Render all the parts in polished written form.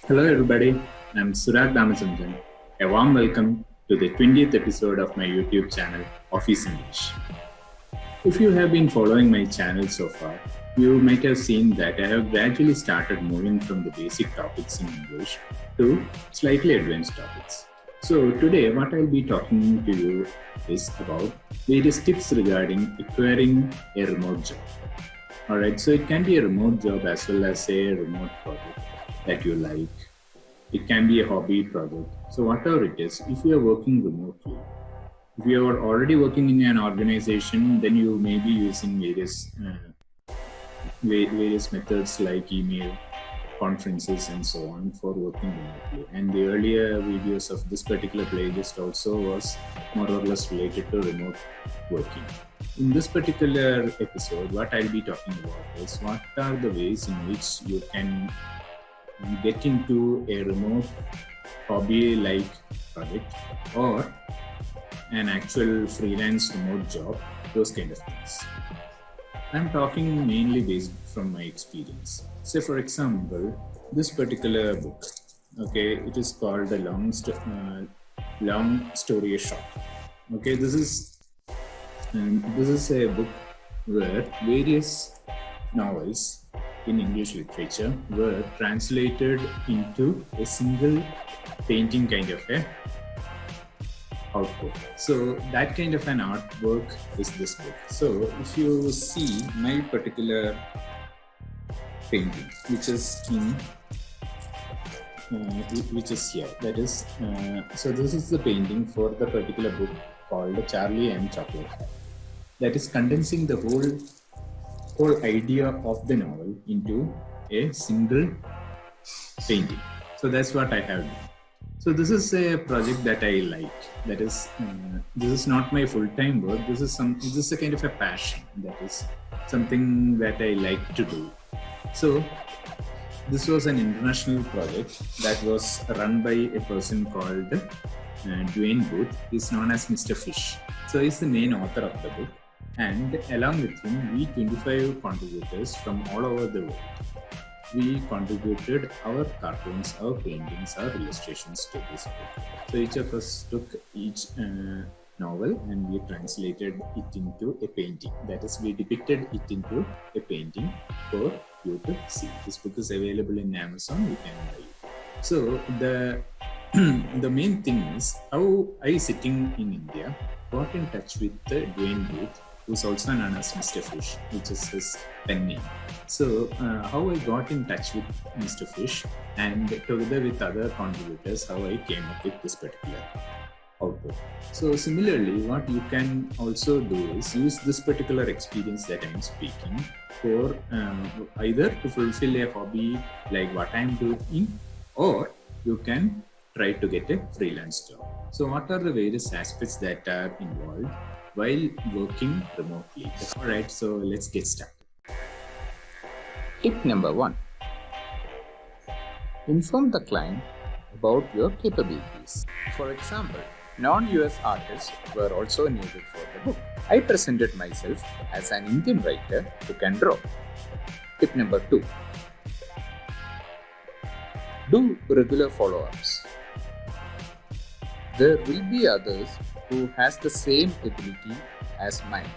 Hello, everybody. I'm Surag Ramachandran. A warm welcome to the 20th episode of my YouTube channel, Office English. If you have been following my channel so far, you might have seen that I have gradually started moving from the basic topics in English to slightly advanced topics. So, today, what I'll be talking to you is about various tips regarding acquiring a remote job. Alright, so it can be a remote job as well as a remote project that you like. It can be a hobby project. So whatever it is, if you are working remotely, if you are already working in an organization, then you may be using various methods like email, conferences, and so on for working remotely. And the earlier videos of this particular playlist also was more or less related to remote working. In this particular episode, what I'll be talking about is what are the ways in which you can get into a remote hobby like project or an actual freelance remote job, those kind of things. I'm talking mainly based from my experience. Say for example, this particular book, okay, it is called a long story short. Okay, this is a book where various novels in English literature were translated into a single painting kind of a output. So that kind of an artwork is this book. So if you see my particular painting, which is here, that is, so this is the painting for the particular book called Charlie and Chocolate. That is condensing the whole idea of the novel into a single painting. So that's what I have done. So this is a project that I like. That is, this is not my full-time work. This is a kind of a passion. That is something that I like to do. So this was an international project that was run by a person called Dwayne Booth. He's known as Mr. Fish. So he's the main author of the book. And along with him, we 25 contributors from all over the world. We contributed our cartoons, our paintings, our illustrations to this book. So each of us took each novel and we translated it into a painting. That is, we depicted it into a painting for you to see. This book is available in Amazon. You can buy it. So the main thing is how I, sitting in India, got in touch with Dwayne Booth, who's also known as Mr. Fish, which is his pen name. So how I got in touch with Mr. Fish, and together with other contributors, how I came up with this particular output. So similarly, what you can also do is use this particular experience that I'm speaking for either to fulfill a hobby like what I'm doing, or you can try to get a freelance job. So what are the various aspects that are involved while working remotely? Alright, so let's get started. Tip number 1. Inform the client about your capabilities. For example, non-US artists were also needed for the book. I presented myself as an Indian writer who can draw. Tip number 2. Do regular follow-ups. There will be others who has the same ability as mine.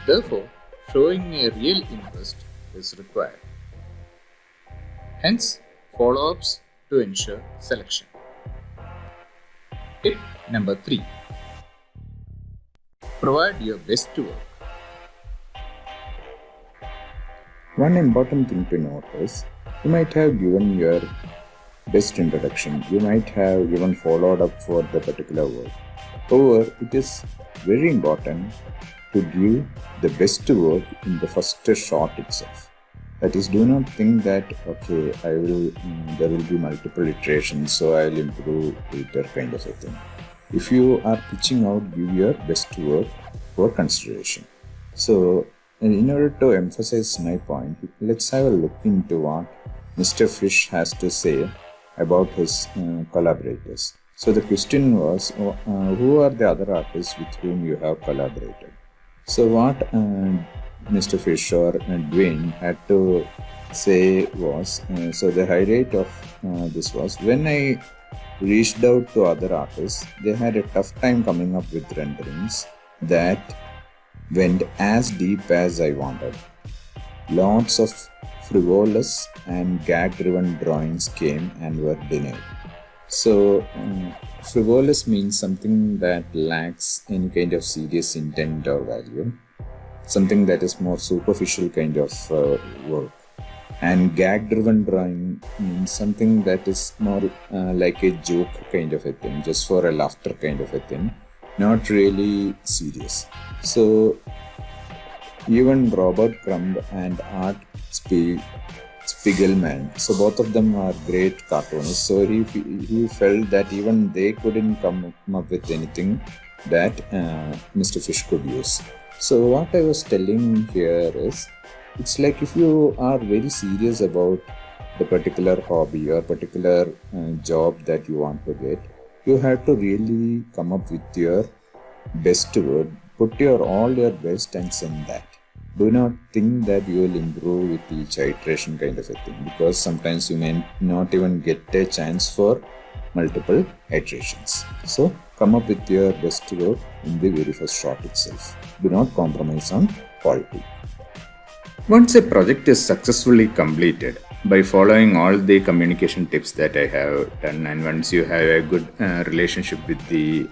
Therefore, showing a real interest is required. Hence, follow-ups to ensure selection. Tip number 3. Provide your best work. One important thing to note is you might have given your best introduction, you might have even followed up for the particular work. However, it is very important to give the best work in the first shot itself. That is, do not think that okay, there will be multiple iterations, so I will improve later, kind of a thing. If you are pitching out, give your best work for consideration. So, in order to emphasize my point, let's have a look into what Mr. Fish has to say about his collaborators. So the question was, who are the other artists with whom you have collaborated? So what Mr. Fish or Dwayne had to say was so the highlight of this was when I reached out to other artists, they had a tough time coming up with renderings that went as deep as I wanted. Lots of frivolous and gag driven drawings came and were denied. So, frivolous means something that lacks any kind of serious intent or value, something that is more superficial kind of work. And gag driven drawing means something that is more like a joke kind of a thing, just for a laughter kind of a thing, not really serious. So, even Robert Crumb and Art Spiegelman, so both of them are great cartoonists. So he felt that even they couldn't come up with anything that Mr. Fish could use. So what I was telling here is, it's like if you are very serious about the particular hobby or particular job that you want to get, you have to really come up with your best word, put all your best and send that. Do not think that you will improve with each iteration kind of a thing, because sometimes you may not even get a chance for multiple iterations. So come up with your best work in the very first shot itself. Do not compromise on quality. Once a project is successfully completed by following all the communication tips that I have done, and once you have a good relationship with the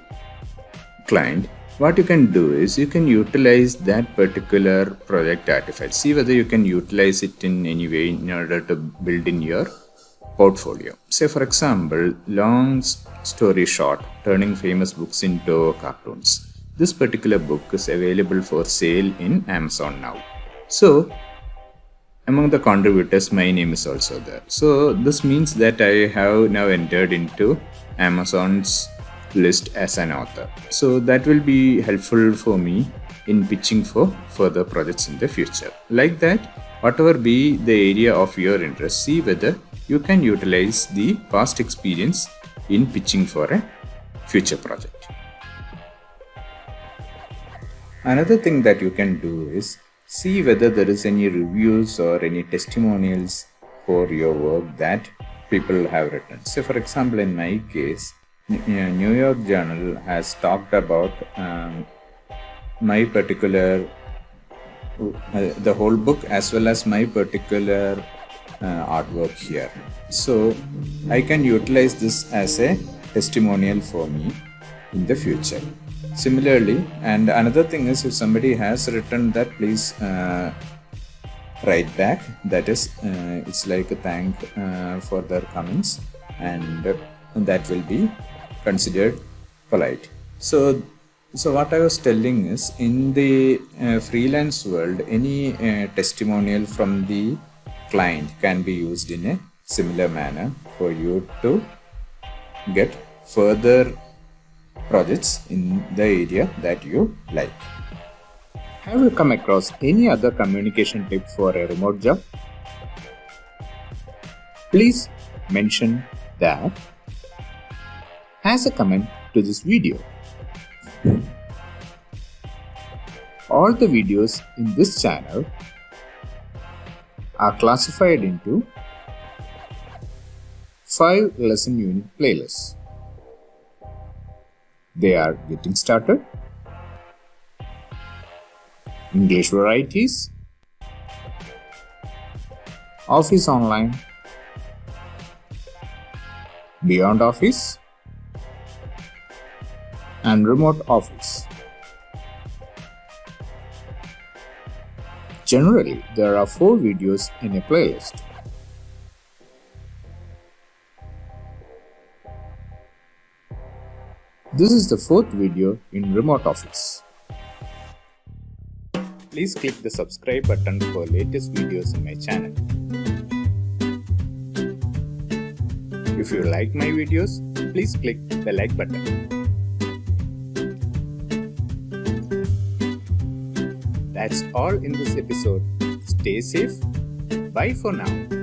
client, what you can do is you can utilize that particular project artifact. See whether you can utilize it in any way in order to build in your portfolio. Say for example, long story short, turning famous books into cartoons. This particular book is available for sale in Amazon now. So among the contributors, my name is also there. So this means that I have now entered into Amazon's list as an author. So that will be helpful for me in pitching for further projects in the future. Like that, whatever be the area of your interest, see whether you can utilize the past experience in pitching for a future project. Another thing that you can do is see whether there is any reviews or any testimonials for your work that people have written. So for example, in my case, New York Journal has talked about my particular the whole book as well as my particular artwork here. So I can utilize this as a testimonial for me in the future. Similarly, and another thing is, if somebody has written that, please write back. That is, it's like a thank for their comments, and that will be considered polite. So what I was telling is, in the freelance world, any testimonial from the client can be used in a similar manner for you to get further projects in the area that you like. Have you come across any other communication tip for a remote job? Please mention that as a comment to this video. All the videos in this channel are classified into 5 lesson unit playlists. They are Getting Started, English Varieties, Office Online, Beyond Office, and Remote Office. Generally, there are 4 videos in a playlist. This is the 4th video in Remote Office. Please click the subscribe button for latest videos in my channel. If you like my videos, please click the like button. That's all in this episode. Stay safe. Bye for now.